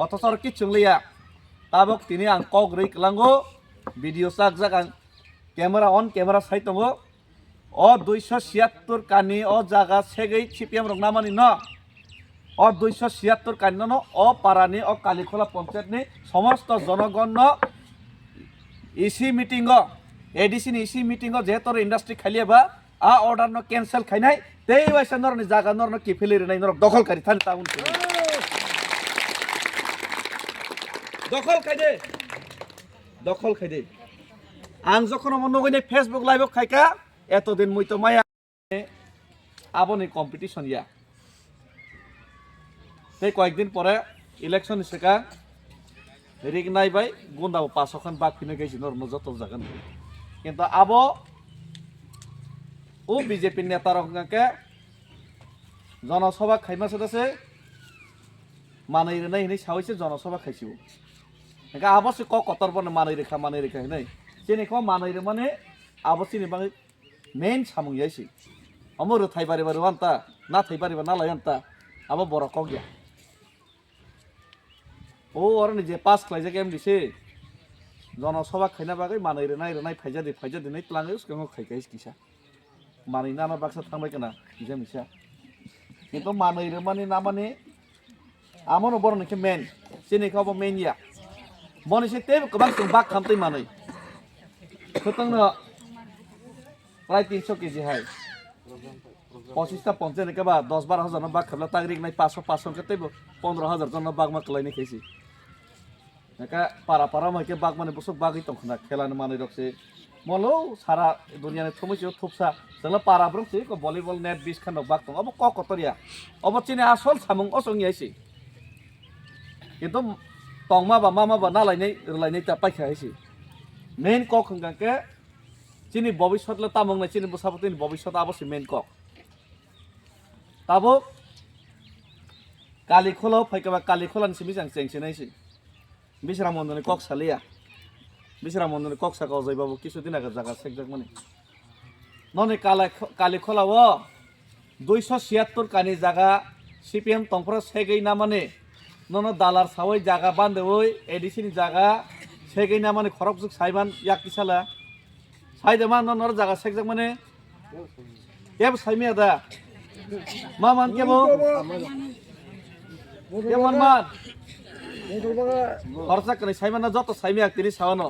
অথচ আর কিচ্ছু লইয়া তাবক তিনি আং কক রই কলাঙ্গো ভিডিও চাক যাক আং ক্যামেরা অন ক্যামেরা সাইট দङ অ 276 কানি অ জায়গা সেগৈ সিপিএম রং নামানি ন অ 276 কানি ন অ পারানি অ কালিখোলা পঞ্চায়েতনি সমস্ত জনগণ EC meeting ADC EC meeting যেহেতু ইন্ডাস্ট্রি খাইলিয়াবা আ অর্ডার ন ক্যান্সেল খাইনাই তেই বাইসা নরনি জায়গা নরন কি ফেলি নাই নরক দখলকারী থানি তাউন দখল খাইদে আং যখন আমার নগৈনে ফেসবুক লাইভ খাইকা এতদিন মুই তো মায়া আবনি কম্পিটিশন ইয়া সেই কয়েকদিন পরে ইলেকশন শেখা রিক নাইবাই গুন্দাবো 500 খান বাক ফিনে গেছি নরম যত জাগান কিন্তু আবো ও বিজেপি নেতার অঙ্গাকে জনসভা খাইমাছে দাসে মানাই নাই হিনে সাহইছে জনসভা খাইছিব একা আবশ্যক কতর বনে মানাই রেখা হিনে চেনে খ মানাই রে মানে আবশ্যক বাঙে মেন সামুং যাইছি অমর থাইবারে বারে আনতা না থাইবারে বা নালাই আনতা আবো বড় কক গিয়া ও আর নিজে পাস খাইছে কেম দিছে জনসভা খাইনা বাগै মানাই রে নাই ফাইজা দে নাই প্লাঙে উস্কাং খাইকাইস কিসা মানাই না বাক্সা থাंबाय কেনা কিসা মিসা কিন্তু মানাই রে মানে না মানে আমনো বড় নাকি মেন চেনে খাবো মেন ইয়া বনিছে তে গোबां जों बाग खामतै मानै खतंनो প্রায় 300 কেজি হয় 25টা পঞ্চায়েত কেবা 10-12 হাজার বাগ খাবলা তাগরিক নাই 500 কে তেব 15,000 জন বাগ মা কলাইনি খাইছি একা পারা মাকে বাগ মানে বসক বাগই তখনা খেলানো মানে রকছে মলো সারা দুনিয়ানে থমইছে থপসা জলা পারা ব্রংছে ko ভলিবল নেট 20 খান বাগ দङ अब কতরিয়া अब চিনে আসল সামুং অসংই আইছি কিন্তু tongma ba mama ba nalainai ta paikhaisi main kok hangke chini bobishot la tamong na chini busapotini bobishot abosi main kok tabo kalikhola phaikaba kalikholan simi jang chengsenaisi bisra mondone kok salia bisra mondone kok saka ojai babu কিছুদিন আগে জায়গা সেকজাক মানে ননে কালিখোলা ও 276 কানি জায়গা CPM তংফরা সেগৈ না মানে নন দালার সাওই জায়গা বান্ধে ওই এডিসিনি জায়গা সেগৈ না মানে খরকজুক সাইবান ইয়াক কিসালা সাইদে মান নর জায়গা সেকজাক মানে এব সাইমিয়া দা মামান কেবো কেমন মান খরচা করে সাইমানা যত সাইমিয়া তিনি সাওয়ানো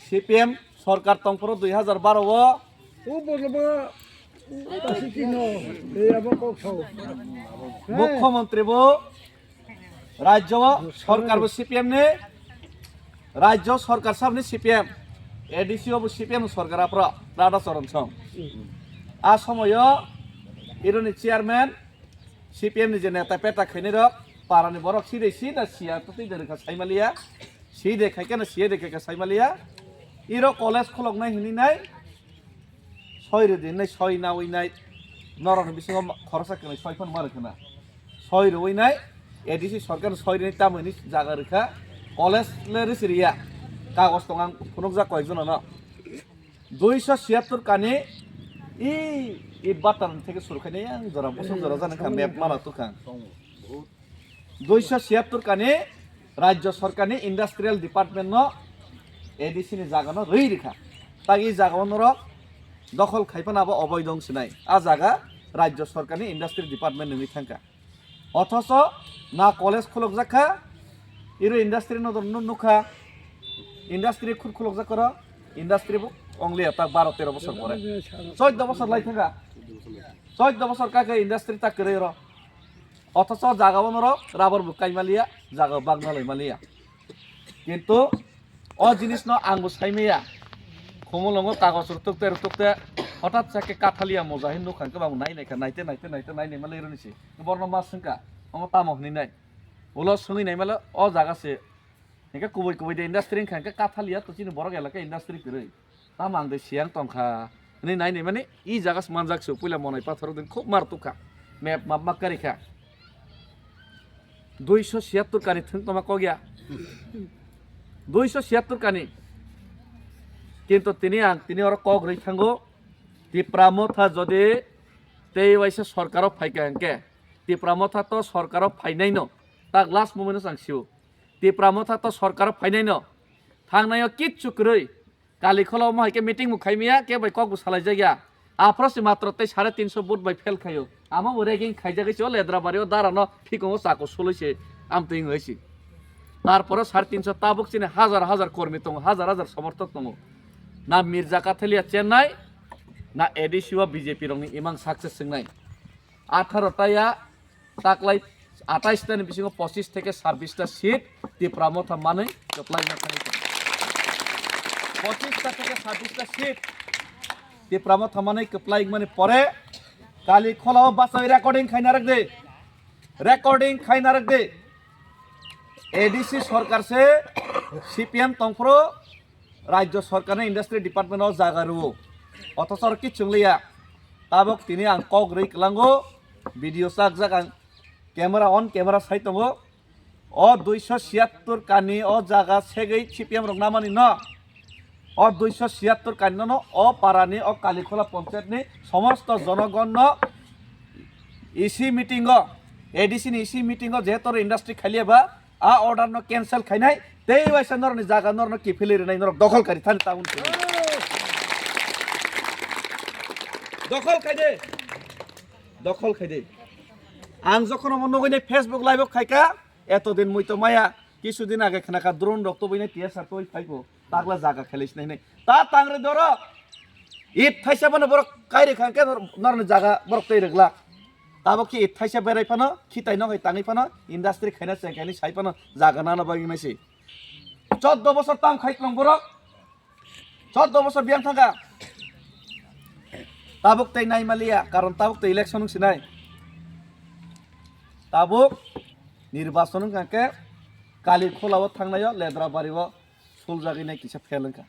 সিপিএম সরকার তংফর 2012 ও মুখ্যমন্ত্রী বো রাজ্য সরকার সিপিএম নে রাজ্য সরকার সামনে সিপিএম এডিসি ও সিপিএম সরকার আপরা রাডা চরণ সম আ সময় ইরনি চেয়ারম্যান সিপিএম নি যে নেতা পেটা খাইনে রক পারানি বরক সিদা সিয়া তো তুই দেখা সাইমালিয়া সিদে খাইকে না সিয়ে দেখে সাইমালিয়া ইরো কলেজ খলক নাই হিনি নাই 6 দিন নাই 6 না ওই নাই নরন বিসঙ্গ খরচা কেন 6 ফোন মারে কেনা 6 ওই নাই এডিসি সরকার 6 দিন তামনি জায়গা রেখা কলেজ লেরিস রিয়া কাগজ তং ফনক যা কয়েকজন না 276 কানে ই বাটান থেকে শুরু খানে জরা বসন জরা জানা খা ম্যাপ মারা তো খান 276 কানে রাজ্য সরকারনি ইন্ডাস্ট্রিয়াল ডিপার্টমেন্ট ন এডিসি নি জায়গা ন রই রেখা তাই জায়গা নর দখল খাইপান আবো অবৈধ অংশ নাই আ জায়গা রাজ্য সরকারনি ইন্ডাস্ট্রি ডিপার্টমেন্ট নি থাকা অথচ না কলেজ খলক জাখা ইরো ইন্ডাস্ট্রি নুখা ইন্ডাস্ট্রি খুদ খলক জাকর ইন্ডাস্ট্রি অনলি এটা 12-13 বছর পরে 14 বছর লাই থাকা 14 বছর কাকে ইন্ডাস্ট্রি তা করে র অথচ জায়গা নর রাবার বুকাই মালিয়া জায়গা বাগনা লাই মালিয়া কিন্তু অ জিনিস ন আঙ্গু সাইমিয়া খমলঙ্গ কাগজ টুকতে হঠাৎ চাকে কাঠালিয়া মজাহিন নুখানকে বাবু নাইতে নাইনে মালে ইরনিছি বর্ণ মাছ সংকা আমার তামহনি নাই উলো সঙ্গি নাই মালে অ জাগাছে একে কুবই দে ইন্ডাস্ট্রি খানকে কাঠালিয়া তো চিনি বড় এলাকা ইন্ডাস্ট্রি করে তাম আং দে সিয়াং টংখা নাইনে মানে ই জাগাস মানজাকছে পয়লা মনাই পাথর দিন খুব মার তুখা মেপ মাপ কারিখা 276 কানি থং তোমা কগিয়া 276 কানি কিন্তু তিনি ওর কক রই থাঙ্গো তিপ্রামথা যদি তেই বাইসে সরকারও ফাইকা হাঙ্কে তিপ্রামথা তো সরকারও ফাইনাই ন তাক লাস্ট মোমেন্ট सांसियो तिप्रामथा तो सरकार फाइनाइनो थांनायाव किच्छु करै कालिखलाव माहायके मिटिं मुखाइमिया के बाय कक सालाय जायगा आफ्रोसि मात्र 350 बुट बाय फेल खायो आमा रेगिं खाइजागैसो लेद्राबारियाव दारानो फिकङाव साको सलैसे आमतै हइसि तारपरे 350 ताबुक चिने हाजार हाजार कर्मी दङ हाजार हाजार समर्थक दङ ना मिर्जा काथलिया चेन्नाई ना एडिसिवा बीजेपी रंनि इमां सक्सेस सिंनाय 18टाया ताकलाय 28 टानि बिसिङाव 25 থেকে 26টা সিট तिप्रामथा मानै कप्लायना थानाय 25টা থেকে 26টা সিট तिप्रामथा मानै कप्लाय माने परे कालिखलाव बासाय रेकर्डिं खाइना रख दे एडीसी सरकार से सीपीएम तंफ्रो राज्य सरकार ने इंडस्ट्री डिपार्टमेंट जागारू अथच किच्छुं लैया ताबक तिनि आं कक रै कलांगो वीडियो साक जाक कैमरा ऑन कैमरा साइड दङ अ 276 कानि अ जागा सेगै सीपीएम रंग नामानि न अ 276 कानि न अ पारानि अ कालिखला पंचायतनि समस्त जनगण इसी मीटिंग एडीसी नि इसी मीटिंग जेतर इंडस्ट्री खालियाबा आ ऑर्डर न कैंसिल खाइनाय तै वाइसा नरनि जागा नरन किफिलि रनाय नर दखलकारी थानि टाउन दखल खाइदे आं जखन मनगैने फेसबुक लाइव खाइका एतदिन मुइतो माया किछुदिन आगे खानाका द्रोन रक्त बइने टिएसआर तो फाइको तागला जागा खेलिस नै ता तांग्रे दर इत थाइसाबनो बर काइरे खांके नरन जागा बर तैरगला ताबो कि इत थाइसा बेरायफानो खिताइ न ताङैफानो इन्डास्ट्री खाइना सेंखानि साइफानो जागा नाना बागिनायसै 14 বছর ताम खाइक्लं बर 14 বছর बियां थांगा ताबुक तै नाइमालिया कारण ताबुक तै इलेक्शन सिनाय ताबुक निर्वाचन काके कालिखलाव थांनायाव लेद्राबारियाव सलजागिनाय किसा फेलंका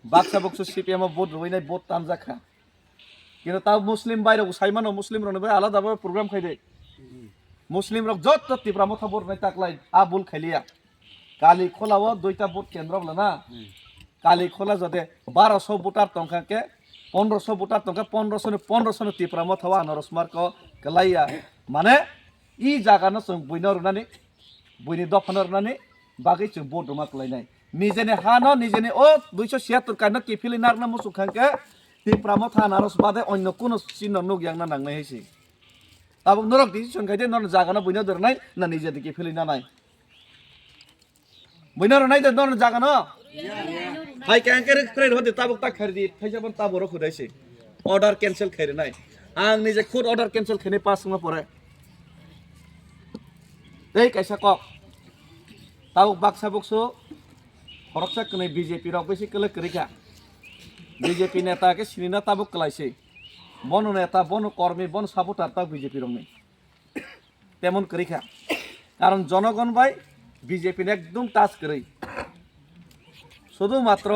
बाक्सा बक्सु सीपीएम भोट रुइनाय भोट तामजाखा किन्तु ताब मुस्लिम बायराव साइमानो मुस्लिम रनबे आलादा प्रग्राम खाइदे मुस्लिम रक जत तिप्रामथा भोट नाय ताकलाय आबुल खाइलिया कालिखलाव दुइटा भोट केन्द्र बलाना कालिखला जदे 1200 भोटार तंखाके 1500 भोटार तंका 1500 तिप्रामथा आनारस मार्क कलाइया माने इ जागानो जों बयनो रुनानै बयनि दफानो रुनानै बागै जों भोट माकलायनाय निजेने हानो निजेने ओ 276 कानो किफिलि नारना मुसुखांके तिप्रामथा आनारस बादे अन्य कोनो चिन्ह नुग्यांना नांनाय हैसि ताबुक नरक डिसिसन खाइदे नर जागानो बयनो दरनाय ना निजे किफिलि नानाय बयनो रुनाय दे नर जागानो हाय कैंकर फ्रेड होदे ताबुक ता खरदि थाइजाबन ताबरो खुदाइसि ऑर्डर कैंसिल खैरनाय आं निजे खुद ऑर्डर कैंसिल खैने पास मा परे दै कैसा कक ताबुक बाक्सा बक्सो हरकसा कनै बीजेपी रक बेसि कले करिका बीजेपी नेता के सिनिना ताबुक कलाइसै बन नेता बन कर्मी बन सापोर्टार ता बीजेपी रंनि तेमन करिका कारण जनगण बाय बीजेपी ने एकदम टाच करै শুধুমাত্র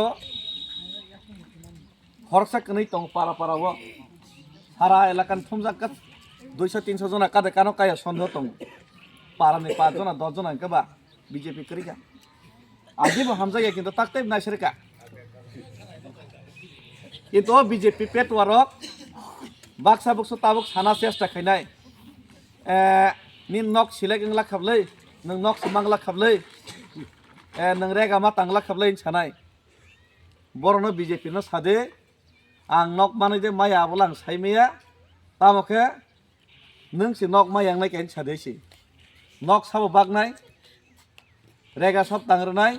হরসা কनै তং পারা পারাও সারা এলাকান থমজাকা 200-300 जना কাদে কানো কায়া সন্দেহ তং পারানি 5 जना 10 जना কেবা বিজেপি করিকা আজিবো হামজায়া কিন্তু তাকতাই নাইসেরকা কিন্তু বিজেপি পেটওয়ারক বাক্সা বক্স তাবুক সানা চেষ্টা খাইনাই নিন নক সিলেগला खाबलै नों नक सिमांगला खाबलै नों रेगा मा तांगला खाबलै सानाय बरनो बीजेपी न सादे आं नक माने दे माया आबलां साइमेया तामके नों सि नक मायांनाय केन सादेसि नक साबो बागनाय रेगा सब तांग्रनाय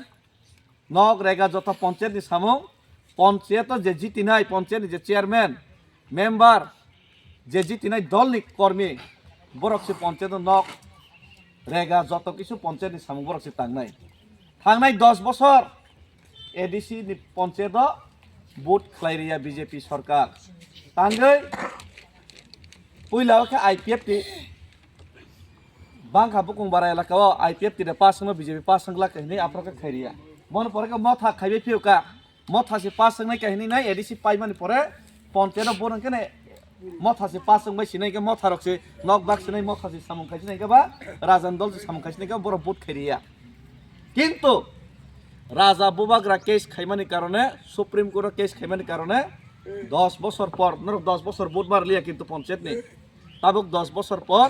नक रेगा जत पंचायत नि सामु पंचायत जे जितिनाय पंचायत जे चेयरमैन मेम्बर जे जितिनाय दल नि कर्मी बरकसि पंचायत नक रेगा जत किछु पंचायत नि सामु बरकसि तांगनाय थांनाय 10 বছর एडीसी नि पंचायत भोट खलाइरिया बीजेपी सरकार तांगै पुइलाव के आईपीएफ ति बांखा बुकुं बारा एलाकाव आईपीएफ ति पास न बीजेपी पास संगला कहनि आफ्रो के खैरिया मन परे के मथा खाइबे फिउका मथा से पास संगनाय कहनि नै एडीसी पाइमानि परे पंचायत बोरन के नै मथा से पास संगबाय सिनाय के मथा रखसे नक बाक्स नै मथा से सामु खाइसिनाय के बा राजन दल से सामु खाइसिनाय के बर भोट खैरिया किन्तु राजा बुबाग्रा केस खाइमानि कारणे सुप्रीम कोर्ट केस खाइमानि कारणे 10 বছর पर 10 বছর बुधबार लिया किन्तु पंचायत ने ताबुक 10 বছর पर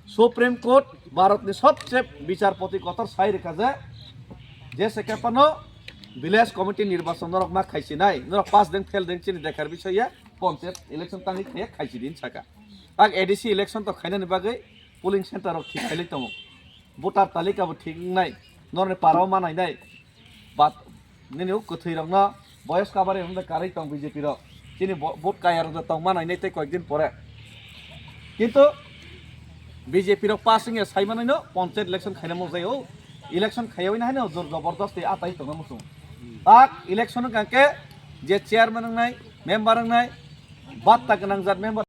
সুপ্রিম কোর্ট ভারতনি সবচেয়ে বিচারপতি কতর সাই রেখা যে সেখানে ভিলেজ কমিটি নির্বাচন নরক মা খাইছি নাই নরক 5 দিন ফেল দিন চিনি দেখার বিষয়ে পঞ্চায়েত ইলেকশন তাঙ্গি খেয়ে খাইছি দিন ছাকা আগ এডিসি ইলেকশন তো খাইনানি বাগৈ পুলিং সেন্টার ঠিক খাইলে দङ ভোটার তালিকাবো ঠিক নাই নরনে পারাও মানাই নাই বাত নিনিও কথৈ রং বয়স কাবারে হমদে কাरै দং বিজেপি রক চিনি ভোট কায়ার দং মানাই নাই তাই কয়েকদিন পরে কিন্তু বিজেপি রক পাসিং এ সাইমানাইনো পঞ্চায়েত ইলেকশন খাইনামো যায়ও ইলেকশন খাইয়াই না হাইনো জোর জবরদস্তি আতাই দङ মুসুম তাক ইলেকশন কাকে যে চেয়ারম্যান নাই মেম্বার নাই বাদ তাকে নাংজাত মেম্বার